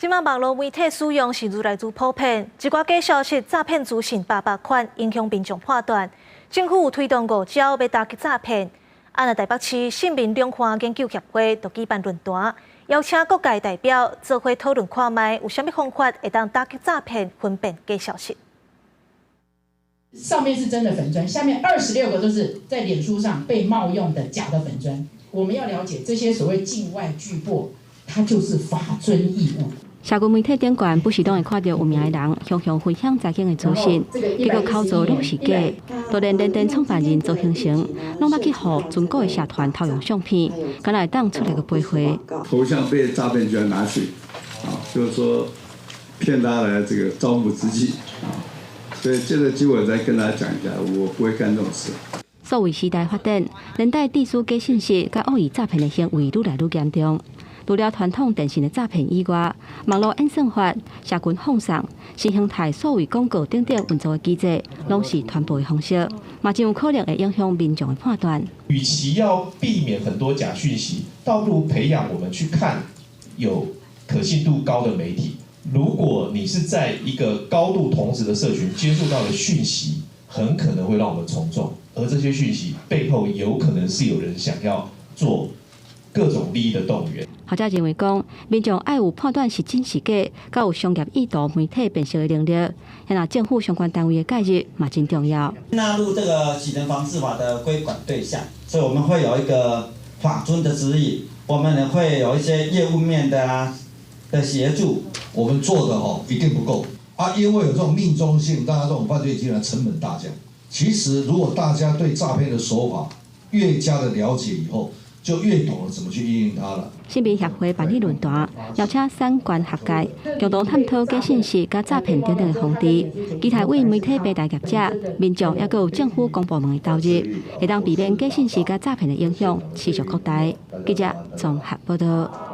即马网络媒体使用是愈来愈普遍，一寡假消息、诈骗资讯百款，影响民众判断。政府有推动5招要打击诈骗。安那台北市市民量化研究协会就举办论坛，邀请各界代表做伙讨论看卖有啥物方法会当打击诈骗、分辨假消息。上面是真的粉砖，下面26个都是在脸书上被冒用的假的粉砖。我们要了解这些所谓境外巨擘，它就是法遵义务。社群媒体顶悬不时都会看到有名的人向分享财经的资讯，结果口罩拢是假，就连创办人做形成，拢捌去互存股的社团偷用相片，敢来当出来个赔回。头像被诈骗居然拿去，就是说骗他来这个招募资金所以这个机会再跟大家讲一下，我不会干这种事。数位时代发展，连带地书假信息、甲恶意诈骗的行为愈来愈严重。除了传统电信的诈骗以外，网络演算法、社群放送、新形态数位广告等等运作的机制，拢是传播的方式，嘛真有可能会影响民众的判断。与其要避免很多假讯息，倒不如培养我们去看有可信度高的媒体。如果你是在一个高度同质的社群接触到的讯息，很可能会让我们从众，而这些讯息背后有可能是有人想要做各种利益的动员。学者认为讲，民众爱有判断是真是假，甲有商业意图媒体辨识的能力，那政府相关单位的介入嘛真重要。纳入这个洗钱防治法的规管对象，所以我们会有一个法遵的指引，我们也会有一些业务面的协助。我们做的一定不够因为有这种命中性，大家这种犯罪集团成本大降。其实如果大家对诈骗的手法越加的了解以后，就越懂得怎么去运用它了。市民协会办理论坛，邀请三观学界共同探讨假信息、甲诈骗等等的防治，期待为媒体平台业者、民众也有政府公部门的投入，会当避免假信息、甲诈骗的影响持续扩大。记者综合报道。